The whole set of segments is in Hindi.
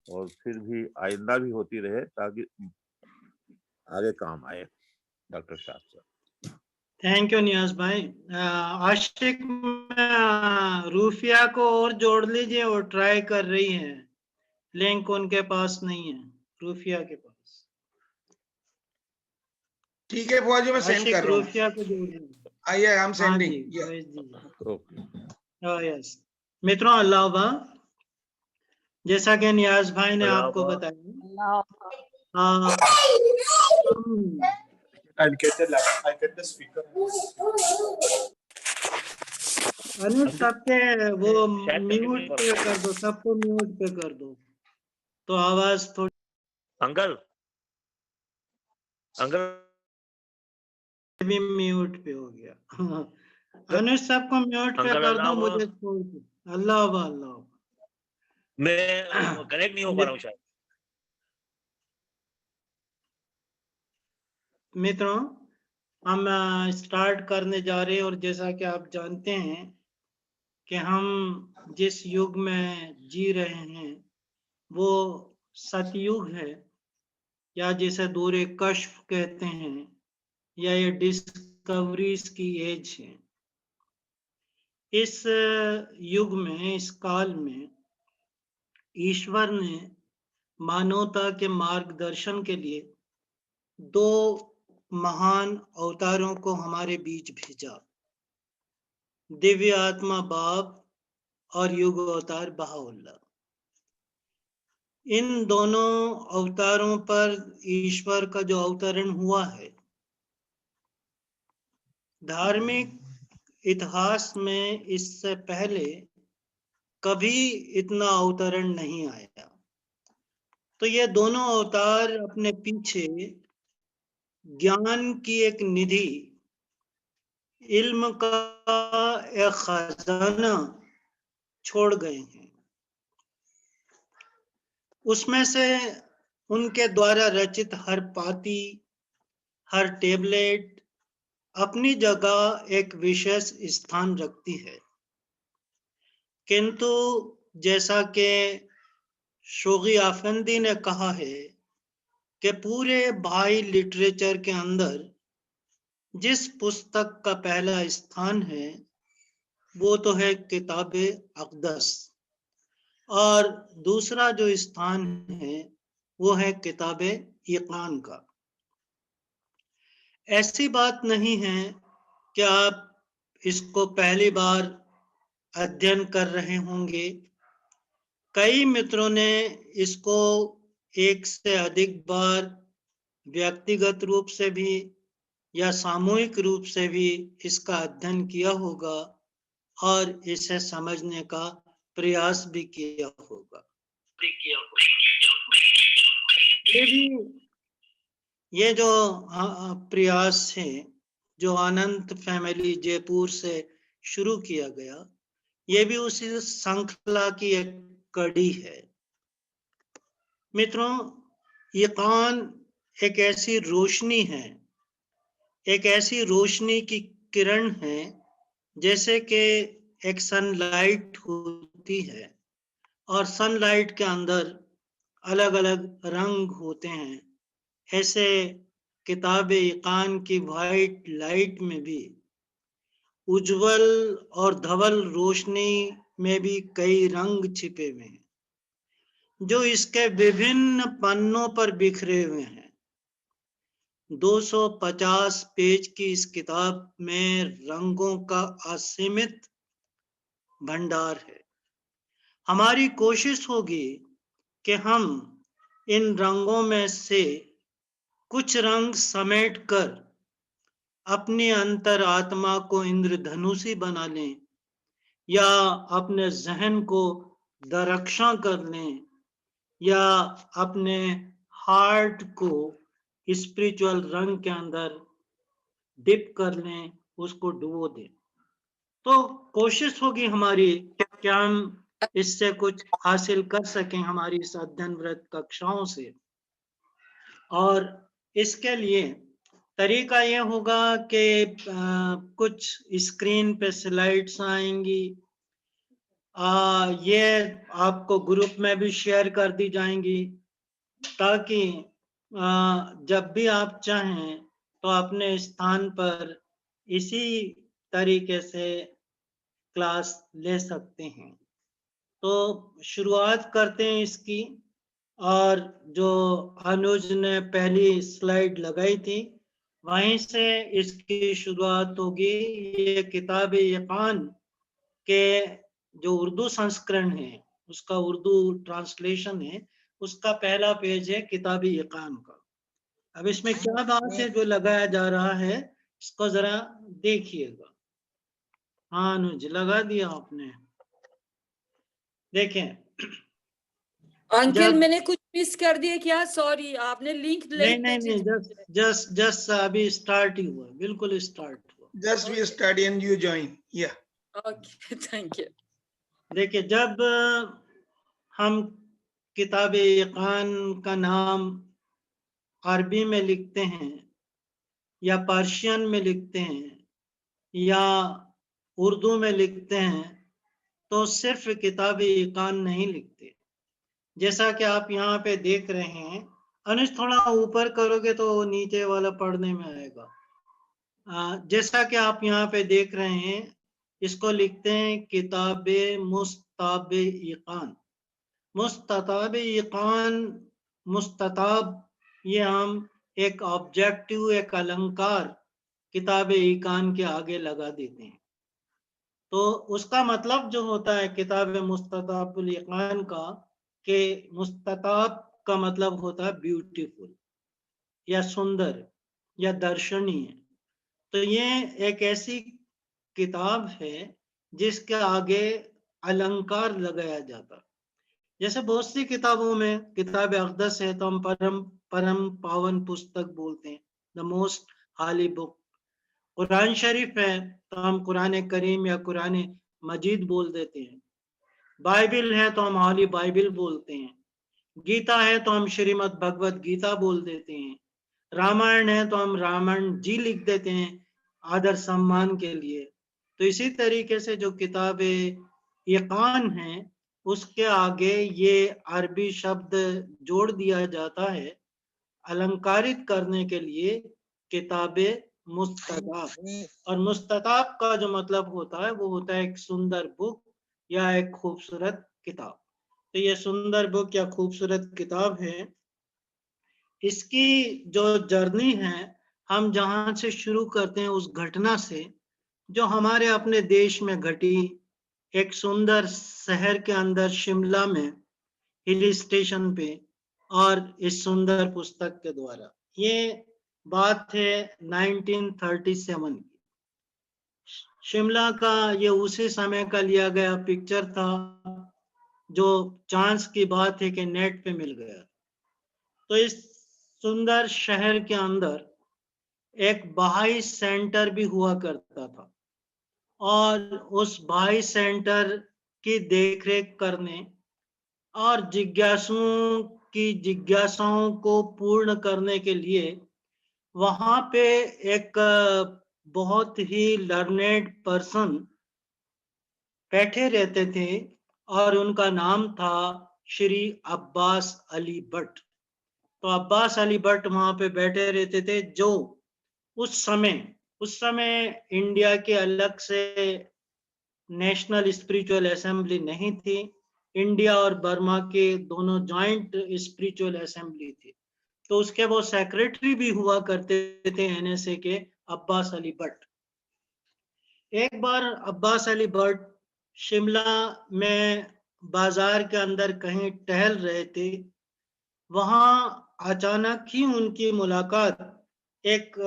और फिर भी आइंदा भी होती रहे ताकि आगे काम आए। डॉक्टर साहब। थैंक यू नियाज भाई। आशिक रूफिया को और जोड़ लीजिए, और ट्राई कर रही है, लिंक उनके पास नहीं है, रूफिया के पास। ठीक है बुआ जी, मैं सेंड कर रहा हूँ। रूफिया को जोड़ लीजिए। आइए, आई एम सेंडिंग। भेज दीजिए। यस मित्रों, अल्लाह, जैसा कि नियाज भाई ने आपको बताया, अनुज सबके वो म्यूट पे कर दो, सबको म्यूट पे कर दो तो आवाज थोड़ी। अंकल भी म्यूट पे हो गया। अनुज सबको म्यूट पे कर दो, मुझे छोड़ दो। अल्लाह अल्लाह। मैं कनेक्ट नहीं हो पा रहा हूँ शायद। मित्रों, हम स्टार्ट करने जा रहे हैं, और जैसा कि आप जानते हैं कि हम जिस युग में जी रहे हैं वो सतयुग है, या जिसे दूर कश्फ कहते हैं, या ये डिस्कवरीज की एज है। इस युग में, इस काल में ईश्वर ने मानवता के मार्गदर्शन के लिए दो महान अवतारों को हमारे बीच भेजा, दिव्य आत्मा बाब और युग अवतार बहाउल्लाह। इन दोनों अवतारों पर ईश्वर का जो अवतरण हुआ है, धार्मिक इतिहास में इससे पहले कभी इतना अवतरण नहीं आया। तो ये दोनों अवतार अपने पीछे ज्ञान की एक निधि, इल्म का एक खजाना छोड़ गए हैं। उसमें से उनके द्वारा रचित हर पाती, हर टेबलेट अपनी जगह एक विशेष स्थान रखती है। किंतु जैसा कि शोगी आफंदी ने कहा है कि पूरे भाई लिटरेचर के अंदर जिस पुस्तक का पहला स्थान है वो तो है किताबे अक़दस, और दूसरा जो स्थान है वो है किताबे ईक़ान का। ऐसी बात नहीं है कि आप इसको पहली बार अध्ययन कर रहे होंगे। कई मित्रों ने इसको एक से अधिक बार व्यक्तिगत रूप से भी या सामूहिक रूप से भी इसका अध्ययन किया होगा और इसे समझने का प्रयास भी किया होगा। ये जो प्रयास है, जो अनंत फैमिली जयपुर से शुरू किया गया, ये भी उसी श्रृंखला की एक कड़ी है। मित्रों, ईक़ान एक ऐसी रोशनी है, एक ऐसी रोशनी की किरण है जैसे कि एक सनलाइट होती है, और सनलाइट के अंदर अलग अलग रंग होते हैं। ऐसे किताबे ईक़ान की वाइट लाइट में भी, उज्जवल और धवल रोशनी में भी कई रंग छिपे हुए हैं जो इसके विभिन्न पन्नों पर बिखरे हुए हैं। 250 पेज की इस किताब में रंगों का असीमित भंडार है। हमारी कोशिश होगी कि हम इन रंगों में से कुछ रंग समेट कर अपनी अंतर आत्मा को इंद्रधनुषी बना लें, या अपने जहन को दरख्शां कर लें, या अपने हार्ट को स्पिरिचुअल रंग के अंदर डिप कर लें, उसको डुबो दें। तो कोशिश होगी हमारी कि हम इससे कुछ हासिल कर सकें हमारी इस अध्ययनरत कक्षाओं से। और इसके लिए तरीका यह होगा कि कुछ स्क्रीन पे स्लाइड्स आएंगी, ये आपको ग्रुप में भी शेयर कर दी जाएंगी, ताकि जब भी आप चाहें तो अपने स्थान पर इसी तरीके से क्लास ले सकते हैं। तो शुरुआत करते हैं इसकी। और जो अनुज ने पहली स्लाइड लगाई थी, वहीं से इसकी शुरुआत होगी। ये किताब-ए-यक़ान के जो उर्दू संस्करण है, उसका उर्दू ट्रांसलेशन है, उसका पहला पेज है किताब-ए-यक़ान का। अब इसमें क्या बात है जो लगाया जा रहा है, इसको जरा देखिएगा। हाँ अनुज, लगा दिया आपने। देखें, अंकल जब मैंने कुछ मिस कर दिया क्या? सॉरी, आपने लिंक नहीं, जस्ट अभी स्टार्ट ही हुआ, बिल्कुल स्टार्ट हुआ। Just we study and you join. Yeah. Okay, thank you. देखिए, जब हम किताब-ए-यक़ान का नाम अरबी में लिखते हैं या पर्शियन में लिखते हैं या उर्दू में लिखते हैं, तो सिर्फ किताब-ए-यक़ान नहीं लिखते। जैसा कि आप यहाँ पे देख रहे हैं, अनुज थोड़ा ऊपर करोगे तो नीचे वाला पढ़ने में आएगा। जैसा कि आप यहाँ पे देख रहे हैं, इसको लिखते हैं किताब-ए-मुस्तताब-ए-यक़ान। मुस्तताब-ए-यक़ान, मुस्तताब, ये हम एक ऑब्जेक्टिव, एक अलंकार किताब-ए-यक़ान के आगे लगा देते हैं। तो उसका मतलब जो होता है किताब-ए-मुस्तताब-उल-यक़ान का, कि मुस्तताब का मतलब होता है ब्यूटीफुल या सुंदर या दर्शनीय। तो ये एक ऐसी किताब है जिसके आगे अलंकार लगाया जाता है। जैसे बहुत सी किताबों में, किताब अक़दस है तो हम परम पावन पुस्तक बोलते हैं, द मोस्ट हाली बुक। कुरान शरीफ है तो हम कुरान करीम या कुरान मजीद बोल देते हैं। बाइबिल है तो हम हाली बाइबिल बोलते हैं। गीता है तो हम श्रीमद् भगवत गीता बोल देते हैं। रामायण है तो हम रामायण जी लिख देते हैं आदर सम्मान के लिए। तो इसी तरीके से जो किताब-ए-यक़ान है, उसके आगे ये अरबी शब्द जोड़ दिया जाता है अलंकारित करने के लिए, किताब-ए-मुस्तताब। और मुस्तताब का जो मतलब होता है वो होता है एक सुंदर बुक या एक खूबसूरत किताब। तो ये सुंदर बुक या खूबसूरत किताब है। इसकी जो जर्नी है, हम जहां से शुरू करते हैं उस घटना से जो हमारे अपने देश में घटी, एक सुंदर शहर के अंदर शिमला में हिल स्टेशन पे, और इस सुंदर पुस्तक के द्वारा। ये बात है 1937 की। शिमला का ये उसी समय का लिया गया पिक्चर था, जो चांस की बात है कि नेट पे मिल गया। तो इस सुंदर शहर के अंदर एक बहाई सेंटर भी हुआ करता था, और उस बहाई सेंटर की देखरेख करने और जिज्ञासुओं की जिज्ञासाओं को पूर्ण करने के लिए वहां पे एक बहुत ही लर्नेड पर्सन बैठे रहते थे, और उनका नाम था श्री अब्बास अली भट्ट। तो अब्बास अली भट्ट वहां पे बैठे रहते थे, जो उस समय इंडिया के अलग से नेशनल स्पिरिचुअल असेंबली नहीं थी। इंडिया और बर्मा के दोनों जॉइंट स्पिरिचुअल असेंबली थी। तो उसके वो सेक्रेटरी भी हुआ करते थे एनएसए के, अब्बास अली भट्ट। एक बार अब्बास अली भट्ट शिमला में बाजार के अंदर कहीं टहल रहे थे। वहां अचानक ही उनकी मुलाकात एक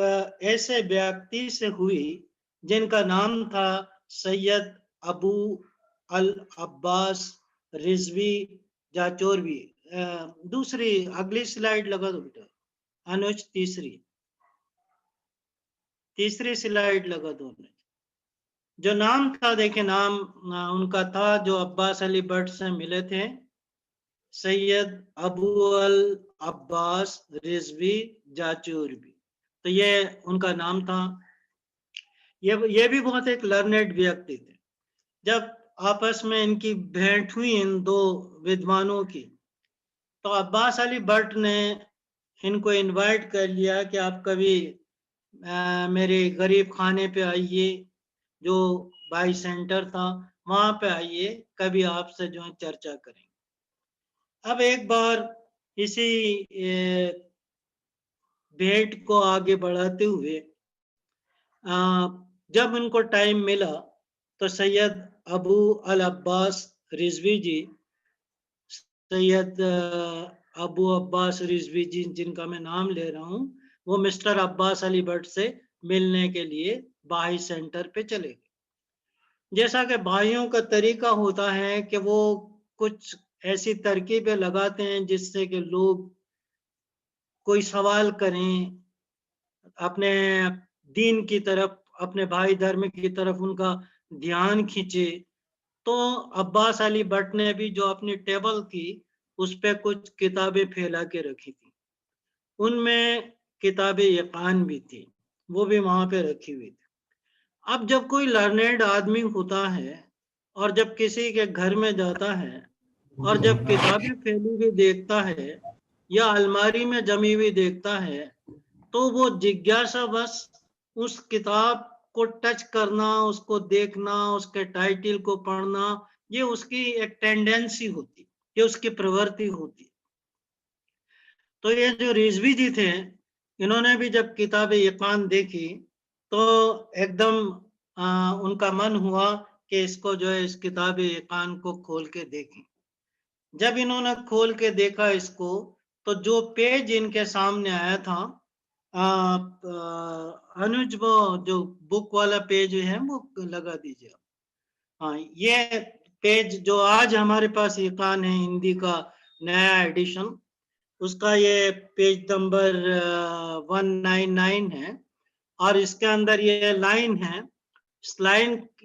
ऐसे व्यक्ति से हुई जिनका नाम था सैयद अबू अल अब्बास रिजवी जाचौरवी। दूसरी अगली स्लाइड लगा दो बेटा अनुज, तीसरी स्लाइड लगा दो। जो नाम था, देखे नाम उनका था, जो अब्बास अली भट्ट से मिले थे, सैयद अबू अल अब्बास रिजवी जाचौरवी। तो ये उनका नाम था। ये भी बहुत एक लर्नेड व्यक्ति थे। जब आपस में इनकी भेंट हुई इन दो विद्वानों की। तो अब्बास अली भट्ट ने इनको इनवाइट कर लिया कि आप कभी मेरे गरीब खाने पे आइए, जो बाई सेंटर था वहां पे आइए, कभी आपसे जो है चर्चा करेंगे। अब एक बार इसी भेंट को आगे बढ़ाते हुए जब उनको टाइम मिला तो सैयद अबू अल अब्बास रिजवी जी, सैयद अबू अब्बास रिजवी जी जिनका मैं नाम ले रहा हूँ, वो मिस्टर अब्बास अली भट्ट से मिलने के लिए बाई सेंटर पे चले गए। जैसा कि भाइयों का तरीका होता है कि वो कुछ ऐसी तरकीबें लगाते हैं जिससे कि लोग कोई सवाल करें, अपने दीन की तरफ, अपने भाई धर्म की तरफ उनका ध्यान खींचे। तो अब्बास अली भट्ट ने भी जो अपनी टेबल थी उस पे कुछ किताबें फैला के रखी थी, उनमें किताबें यकान भी थी, वो भी वहां पे रखी हुई थी। अब जब कोई लर्नेड आदमी होता है और जब किसी के घर में जाता है और जब किताबें फैली हुई देखता है या अलमारी में जमी हुई देखता है, तो वो जिज्ञासा बस उस किताब को टच करना, उसको देखना, उसके टाइटल को पढ़ना, ये उसकी एक टेंडेंसी होती, ये उसकी प्रवृत्ति होती। तो ये जो रिजवी जी थे, इन्होंने भी जब किताब यकान देखी तो एकदम उनका मन हुआ कि इसको जो है इस किताब यकान को खोल के देखें। जब इन्होंने खोल के देखा इसको, तो जो पेज इनके सामने आया था, अनुज वो जो बुक वाला पेज है वो लगा दीजिए। हाँ, ये पेज जो आज हमारे पास यकान है हिंदी का नया एडिशन, उसका ये पेज नंबर 199 है और इसके अंदर ये लाइन है,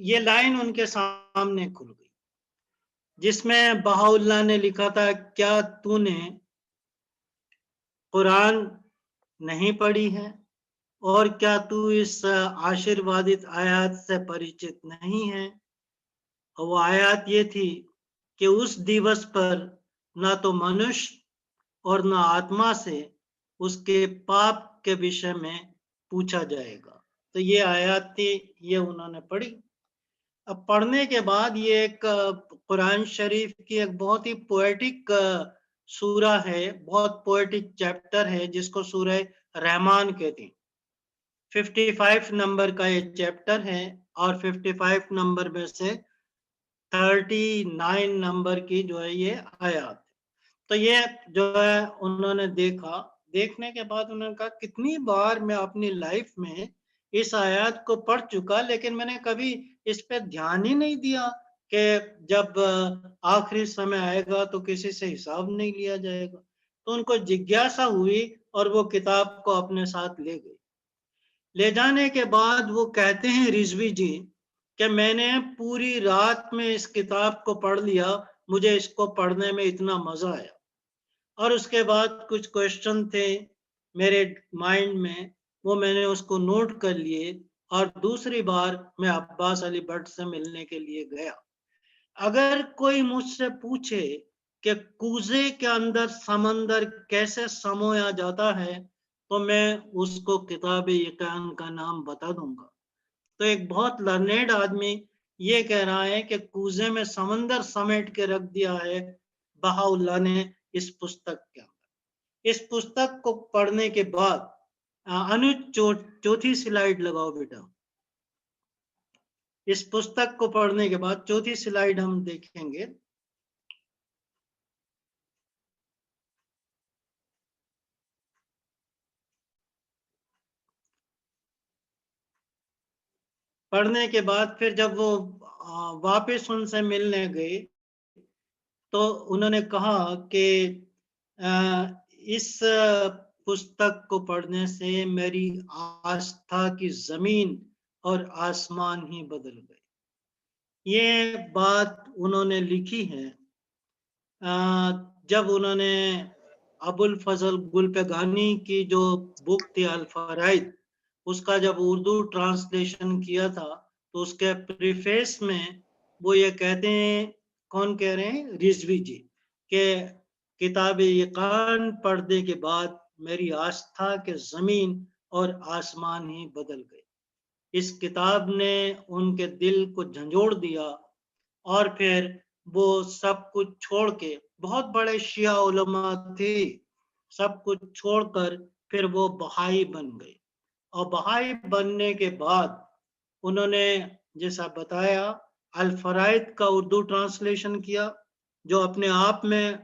ये लाइन उनके सामने खुल गई जिसमें बहाउल्लाह ने लिखा था, क्या तूने कुरान नहीं पढ़ी है और क्या तू इस आशीर्वादित आयत से परिचित नहीं है। और वो आयत ये थी कि उस दिवस पर ना तो मनुष्य और ना आत्मा से उसके पाप के विषय में पूछा जाएगा। तो ये आयत थी, ये उन्होंने पढ़ी। अब पढ़ने के बाद ये एक कुरान शरीफ की एक बहुत ही पोएटिक सूरा है, बहुत पोएटिक चैप्टर है जिसको सूरह रहमान कहते हैं। 55 नंबर का ये चैप्टर है और 55 नंबर में से 39 नंबर की जो है ये आयत। तो ये जो है उन्होंने देखा, देखने के बाद उन्होंने कहा कितनी बार मैं अपनी लाइफ में इस आयत को पढ़ चुका, लेकिन मैंने कभी इस पे ध्यान ही नहीं दिया कि जब आखिरी समय आएगा तो किसी से हिसाब नहीं लिया जाएगा। तो उनको जिज्ञासा हुई और वो किताब को अपने साथ ले गए। ले जाने के बाद वो कहते हैं रिजवी जी कि मैंने पूरी रात में इस किताब को पढ़ लिया, मुझे इसको पढ़ने में इतना मजा आया। और उसके बाद कुछ क्वेश्चन थे मेरे माइंड में, वो मैंने उसको नोट कर लिए और दूसरी बार मैं अब्बास अली भट्ट से मिलने के लिए गया। अगर कोई मुझसे पूछे कि कूजे के अंदर समंदर कैसे समोया जाता है, तो मैं उसको किताब यकान का नाम बता दूंगा। तो एक बहुत लर्नेड आदमी ये कह रहा है कि कूजे में समंदर समेट के रख दिया है बहाउल्लाह ने इस पुस्तक के अंदर। इस पुस्तक को पढ़ने के बाद अनुज चौथी स्लाइड लगाओ बेटा। इस पुस्तक को पढ़ने के बाद चौथी स्लाइड हम देखेंगे। पढ़ने के बाद फिर जब वो वापस उनसे मिलने गए तो उन्होंने कहा कि इस पुस्तक को पढ़ने से मेरी आस्था की जमीन और आसमान ही बदल गए। ये बात उन्होंने लिखी है जब उन्होंने अबुल फजल गुलपेगानी की जो बुक थी अल फराइद, उसका जब उर्दू ट्रांसलेशन किया था तो उसके प्रीफेस में वो ये कहते हैं, कौन कह रहे हैं? रिजवी जी, कि किताब-ए-यक़ान पढ़ने के बाद मेरी आस्था के ज़मीन और आसमान ही बदल गए। इस किताब ने उनके दिल को झंझोड़ दिया और फिर वो सब कुछ छोड़ के, बहुत बड़े शिया उलमा थे, सब कुछ छोड़कर फिर वो बहाई बन गए। और बहाई बनने के बाद उन्होंने, जैसा बताया, अल फराइद का उर्दू ट्रांसलेशन किया, जो अपने आप में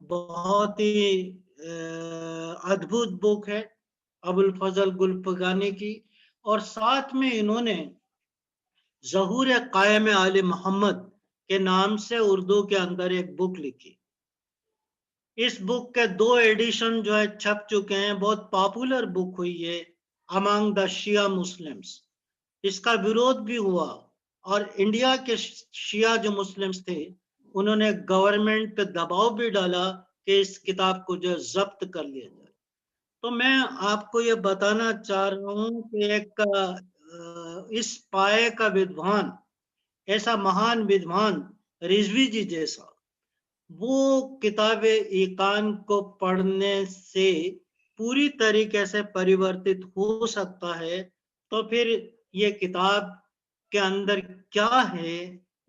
बहुत ही अद्भुत बुक है, अबुल फजल गुल्फगानी की। और साथ में इन्होंने ज़हूर कायम आले मोहम्मद के नाम से उर्दू के अंदर एक बुक लिखी। इस बुक के 2 एडिशन जो है छप चुके हैं, बहुत पॉपुलर बुक हुई है अमंग द शिया मुस्लिम्स। इसका विरोध भी हुआ और इंडिया के शिया जो मुस्लिम्स थे, उन्होंने गवर्नमेंट पे दबाव भी डाला कि इस किताब को जो जब्त कर लिया जाए। तो मैं आपको ये बताना चाह रहा हूँ कि इस पाए का विद्वान, ऐसा महान विद्वान रिजवी जी जैसा, वो किताब-ए-यक़ान को पढ़ने से पूरी तरीके से परिवर्तित हो सकता है, तो फिर ये किताब के अंदर क्या है,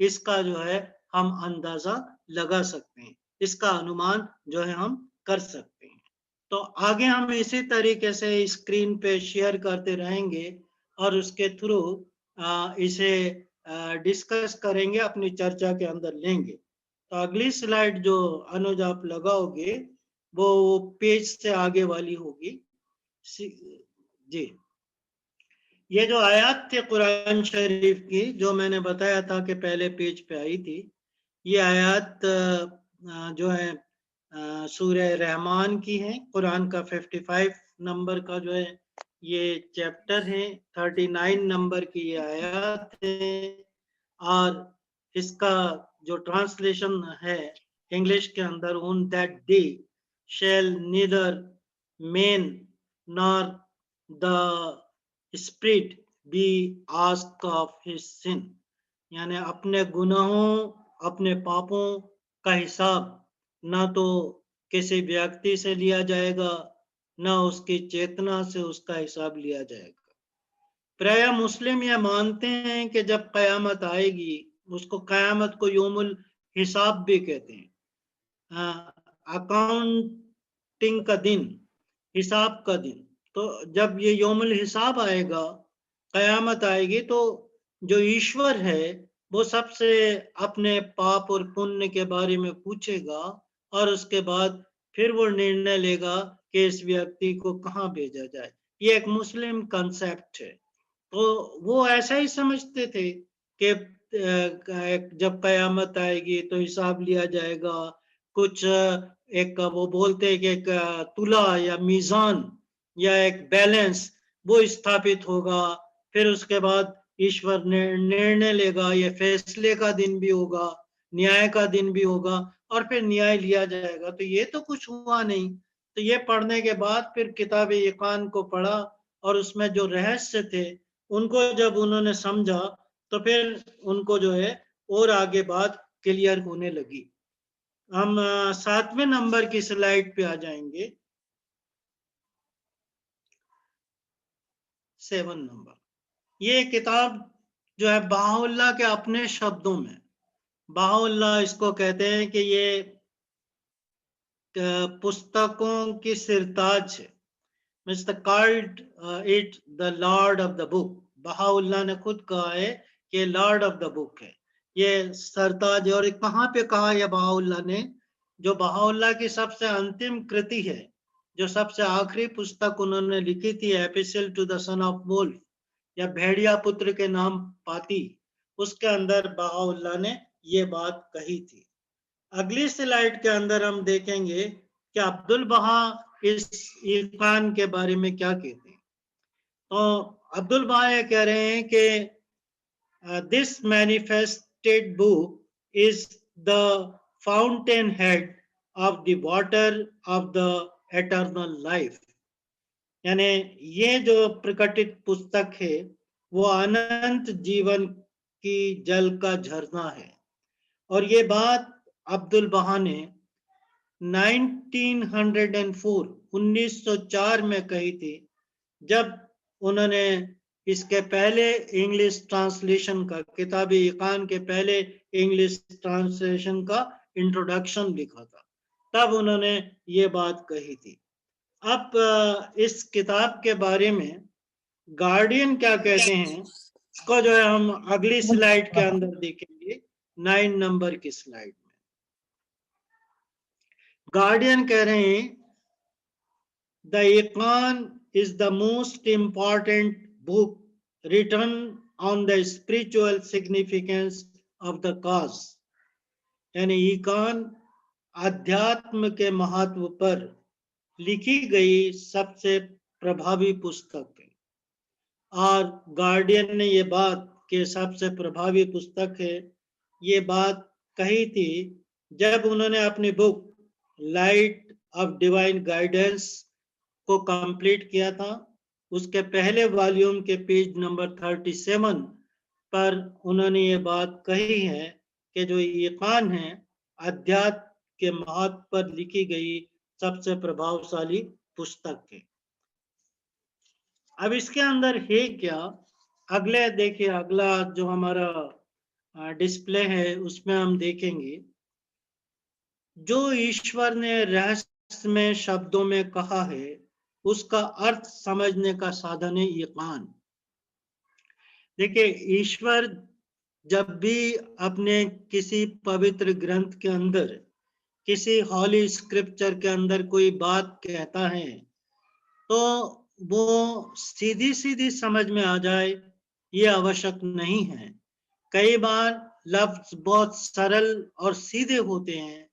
इसका जो है हम अंदाजा लगा सकते हैं, इसका अनुमान जो है हम कर सकते हैं। तो आगे हम इसी तरीके से स्क्रीन पे शेयर करते रहेंगे और उसके थ्रू इसे डिस्कस करेंगे, अपनी चर्चा के अंदर लेंगे। तो अगली स्लाइड जो अनुज आप लगाओगे, वो पेज से आगे वाली होगी जी। ये जो आयत थे कुरान शरीफ की, जो मैंने बताया था कि पहले पेज पे आई थी, ये आयत जो है सूरह रहमान की है। कुरान का 55 नंबर का जो है ये चैप्टर है, 39 नंबर की ये आयत है। और इसका जो ट्रांसलेशन है इंग्लिश के अंदर, on that day shall neither man nor the spirit be asked of his sin, यानी अपने गुनाहों, अपने पापों का हिसाब ना तो किसी व्यक्ति से लिया जाएगा, ना उसकी चेतना से उसका हिसाब लिया जाएगा। प्राय मुस्लिम ये मानते हैं कि जब कयामत आएगी, उसको कयामत को यौमुल हिसाब भी कहते हैं, अकाउंटिंग का दिन, हिसाब का दिन। तो जब ये यौमुल हिसाब आएगा, कयामत आएगी, तो जो ईश्वर है वो सबसे अपने पाप और पुण्य के बारे में पूछेगा और उसके बाद फिर वो निर्णय लेगा कि इस व्यक्ति को कहाँ भेजा जाए। ये एक मुस्लिम कंसेप्ट है। तो वो ऐसा ही समझते थे कि जब कयामत आएगी तो हिसाब लिया जाएगा। कुछ एक वो बोलते हैं कि एक तुला या मीज़ान या एक बैलेंस वो स्थापित होगा, फिर उसके बाद ईश्वर निर्णय लेगा। ये फैसले का दिन भी होगा, न्याय का दिन भी होगा और फिर न्याय लिया जाएगा। तो ये तो कुछ हुआ नहीं। तो ये पढ़ने के बाद फिर किताब-ए-यक़ान को पढ़ा और उसमें जो रहस्य थे उनको जब उन्होंने समझा, तो फिर उनको जो है और आगे बात क्लियर होने लगी। हम 7वें नंबर की स्लाइड पे आ जाएंगे। 7 नंबर, ये किताब जो है बहाउल्लाह के अपने शब्दों में, बहाउल्लाह इसको कहते हैं कि ये पुस्तकों की सिरताज है। Mister called it the lord of the book. Baha'u'llah ने खुद कहा है कि लॉर्ड ऑफ द बुक है, ये सरताज है। और कहाँ पे कहा है बहाउल्लाह ने? जो बहाउल्लाह की सबसे अंतिम कृति है, जो सबसे आखिरी पुस्तक उन्होंने लिखी थी, epistle to the son of wolf या भेड़िया पुत्र के नाम पाती, उसके अंदर बहाउल्लाह ने ये बात कही थी। अगली स्लाइड के अंदर हम देखेंगे कि अब्दुल बहा इस यक़ान के बारे में क्या कहते हैं। तो अब्दुल बहा ये कह रहे हैं कि this manifested book is the fountain head of the water of the eternal life, यानी ये जो प्रकटित पुस्तक है वो अनंत जीवन की जल का झरना है। और ये बात अब्दुल बहा ने 1904 में कही थी, जब उन्होंने इसके पहले इंग्लिश ट्रांसलेशन का, किताब-ए इकान के पहले इंग्लिश ट्रांसलेशन का इंट्रोडक्शन लिखा था, तब उन्होंने ये बात कही थी। अब इस किताब के बारे में गार्डियन क्या कहते हैं, इसको जो है हम अगली स्लाइड के अंदर देखेंगे, 9 नंबर की स्लाइड में। गार्डियन कह रहे हैं, the Icahn is the most important book written on the spiritual significance of the cause. यानी इकान अध्यात्म के महत्व पर लिखी गई सबसे प्रभावी पुस्तक है। और गार्डियन ने ये बात कि सबसे प्रभावी पुस्तक है, ये बात कही थी जब उन्होंने अपनी book light of divine guidance को कंप्लीट किया था। उसके पहले वॉल्यूम के पेज नंबर 37 पर उन्होंने ये बात कही है कि जो इकान है अध्यात्म के महत्व पर लिखी गई सबसे प्रभावशाली पुस्तक है। अब इसके अंदर है क्या, अगले देखिए, अगला जो हमारा डिस्प्ले है उसमें हम देखेंगे, जो ईश्वर ने रहस्य में शब्दों में कहा है उसका अर्थ समझने का साधन है इकान। देखिए, ईश्वर जब भी अपने किसी पवित्र ग्रंथ के अंदर, किसी हॉली स्क्रिप्चर के अंदर कोई बात कहता है तो वो सीधी सीधी समझ में आ जाए ये आवश्यक नहीं है। कई बार लफ्ज बहुत सरल और सीधे होते हैं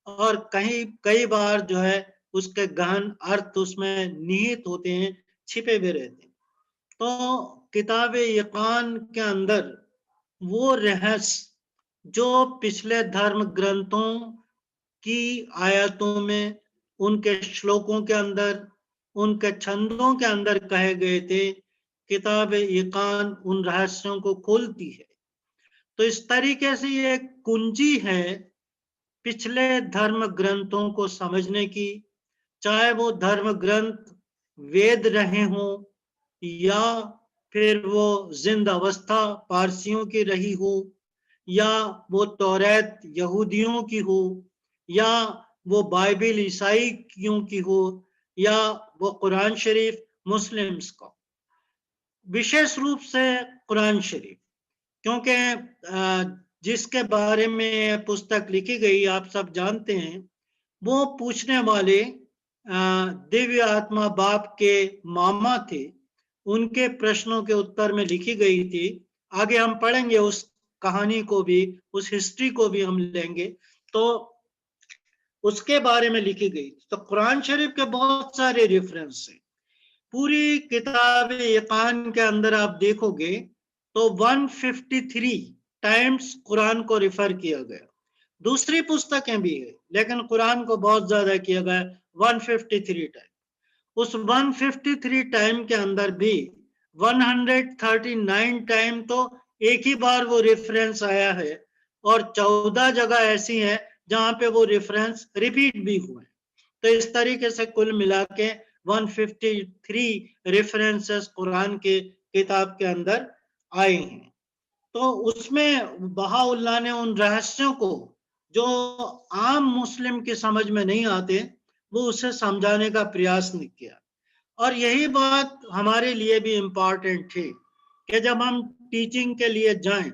और कई बार जो है उसके गहन अर्थ उसमें निहित होते हैं, छिपे हुए रहते हैं। तो किताब-ए इकान के अंदर वो रहस्य जो पिछले धर्म ग्रंथों की आयतों में, उनके श्लोकों के अंदर, उनके छंदों के अंदर कहे गए थे, किताब-ए इकान उन रहस्यों को खोलती है। तो इस तरीके से ये कुंजी है पिछले धर्म ग्रंथों को समझने की, चाहे वो धर्म ग्रंथ वेद रहे हों या फिर वो जिंद अवस्था पारसियों की रही हो, या वो तौरात यहूदियों की हो, या वो बाइबिल ईसाइयों की हो, या वो कुरान शरीफ मुस्लिम्स का, विशेष रूप से कुरान शरीफ, क्योंकि जिसके बारे में पुस्तक लिखी गई आप सब जानते हैं, वो पूछने वाले दिव्य आत्मा बाप के मामा थे, उनके प्रश्नों के उत्तर में लिखी गई थी। आगे हम पढ़ेंगे उस कहानी को भी, उस हिस्ट्री को भी हम लेंगे, तो उसके बारे में लिखी गई। तो कुरान शरीफ के बहुत सारे रेफरेंस हैं। पूरी किताब इकान के अंदर आप देखोगे तो 153 टाइम्स कुरान को रिफर किया गया। दूसरी पुस्तकें भी है लेकिन कुरान को बहुत ज्यादा किया गया, 153 टाइम। उस 153 टाइम के अंदर भी 139 टाइम तो एक ही बार वो रेफरेंस आया है और 14 जगह ऐसी हैं जहां पे वो रेफरेंस रिपीट भी हुए। तो इस तरीके से कुल मिला के 153 रेफरेंसेस कुरान के किताब के अंदर आए हैं। तो उसमें बहाउल्लाह ने उन रहस्यों को जो आम मुस्लिम की समझ में नहीं आते वो उसे समझाने का प्रयास नहीं किया। और यही बात हमारे लिए भी इम्पोर्टेंट है कि जब हम टीचिंग के लिए जाएं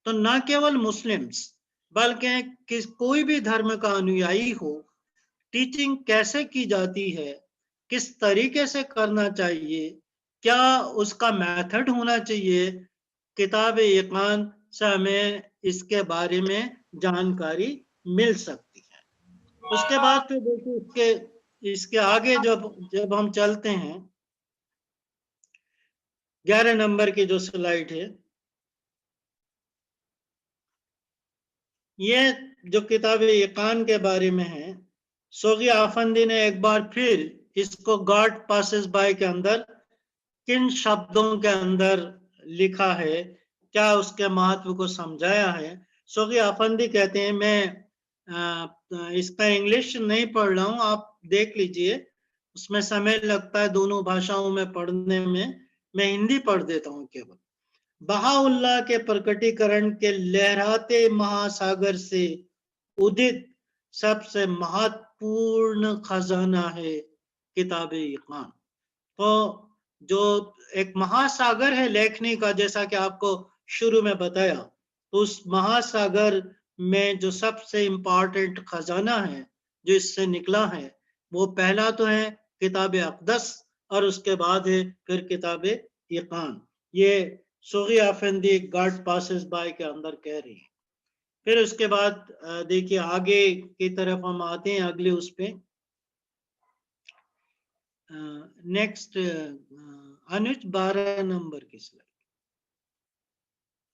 तो न केवल मुस्लिम्स बल्कि कोई भी धर्म का अनुयायी हो, टीचिंग कैसे की जाती है, किस तरीके से करना चाहिए, क्या उसका मेथड होना चाहिए, किताब-ए इकान से हमें इसके बारे में जानकारी मिल सकती है। उसके बाद फिर देखिए इसके आगे जब हम चलते हैं, 11 नंबर की जो स्लाइड है, ये जो किताब-ए इकान के बारे में है, सोगी आफंदी ने एक बार फिर इसको गॉड पासेस बाय के अंदर किन शब्दों के अंदर लिखा है, क्या उसके महत्व को समझाया है। सोगी आफंदी कहते हैं, मैं इसका इंग्लिश नहीं पढ़ रहा हूँ, आप देख लीजिए, उसमें समय लगता है दोनों भाषाओं में पढ़ने में, मैं हिंदी पढ़ देता हूँ केवल। बहाउल्लाह के प्रकटीकरण के लहराते महासागर से उदित सबसे महत्वपूर्ण खजाना है किताब-ए-इकान। तो जो एक महासागर है लेखनी का, जैसा कि आपको शुरू में बताया, तो उस महासागर में जो सबसे इम्पोर्टेंट खजाना है जो इससे निकला है, वो पहला तो है किताब-ए-अक़दस और उसके बाद है फिर किताब-ए-इकान। ये सोगी आफंदी गॉड पासेस बाय के अंदर कह रही है। फिर उसके बाद देखिए आगे की तरफ हम आते हैं, अगले उस पे नेक्स्ट अनुज 12 नंबर की स्लाइड।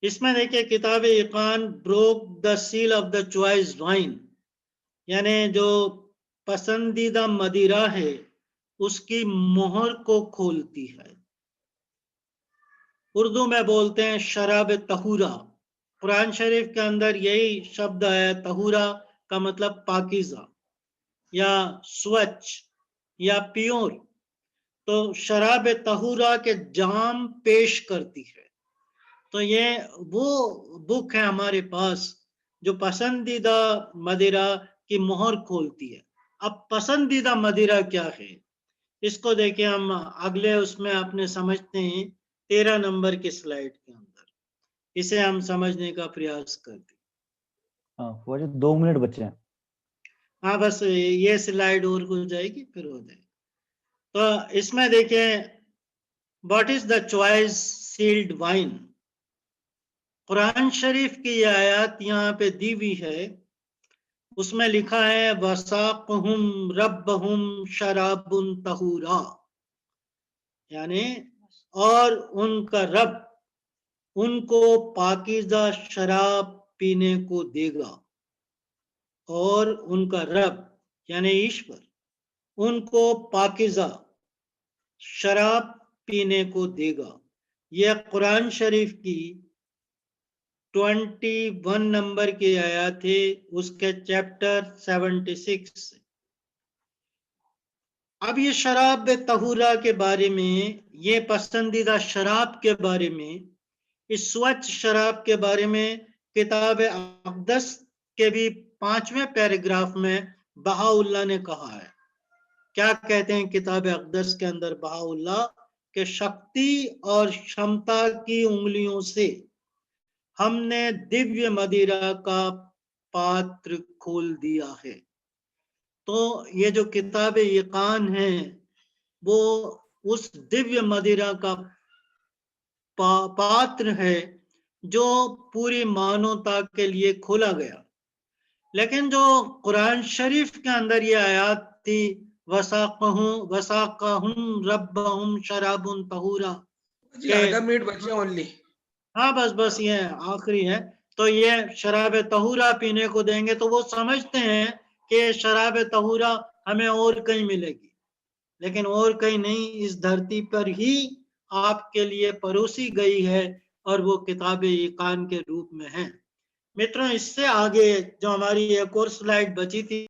इसमें देखिए किताब-ए-इकान broke the seal of the choice wine, यानी जो पसंदीदा मदिरा है उसकी मोहर को खोलती है। उर्दू में बोलते हैं शराब तहूरा। कुरान शरीफ के अंदर यही शब्द है, तहूरा का मतलब पाकीज़ा या स्वच्छ या प्योर। तो शराब तहूरा के जाम पेश करती है। तो ये वो बुक है हमारे पास जो पसंदीदा मदिरा की मोहर खोलती है। अब पसंदीदा मदिरा क्या है, इसको देखिए हम अगले उसमें अपने समझते हैं 13 नंबर की स्लाइड के अंदर। इसे हम समझने का प्रयास करते हैं। हाँ, वो जो 2 मिनट बचे हैं। हाँ, बस ये स्लाइड और हो जाएगी फिर हो जाएगी। तो इसमें देखिए what is the choice sealed wine. कुरान शरीफ की आयत यहाँ पे दी हुई है, उसमें लिखा है वसाक़हुम रब्बहुम शराबुन तहूरा, यानी और उनका रब उनको पाकीज़ा शराब पीने को देगा, और उनका रब यानी ईश्वर उनको पाकीज़ा शराब पीने को देगा। यह कुरान शरीफ की 21 नंबर की आयत है, उसके चैप्टर 76 से। अब ये शराब तहूरा के बारे में, ये पसंदीदा शराब के बारे में, इस स्वच्छ शराब के बारे में किताब-ए-अक़दस के भी 5वें पैराग्राफ में बहाउल्लाह ने कहा है। क्या कहते हैं किताब-ए-अक़दस के अंदर बहाउल्लाह के शक्ति और क्षमता की उंगलियों से हमने दिव्य मदिरा का पात्र खोल दिया है। तो ये जो किताब-ए-इकान है वो उस दिव्य मदिरा का पात्र है जो पूरी मानवता के लिए खोला गया। लेकिन जो कुरान शरीफ के अंदर ये आयत थी वसाक़हुम रब्बहुम शराबुन तहूरा, जी आधा मिनट बचे ओनली। हाँ बस ये आखिरी है। तो ये शराब तहूरा पीने को देंगे, तो वो समझते हैं कि शराब तहूरा हमें और कहीं मिलेगी, लेकिन और कहीं नहीं, इस धरती पर ही आपके लिए परोसी गई है और वो किताब-ए-इकान के रूप में है। मित्रों, इससे आगे जो हमारी एक और स्लाइड बची थी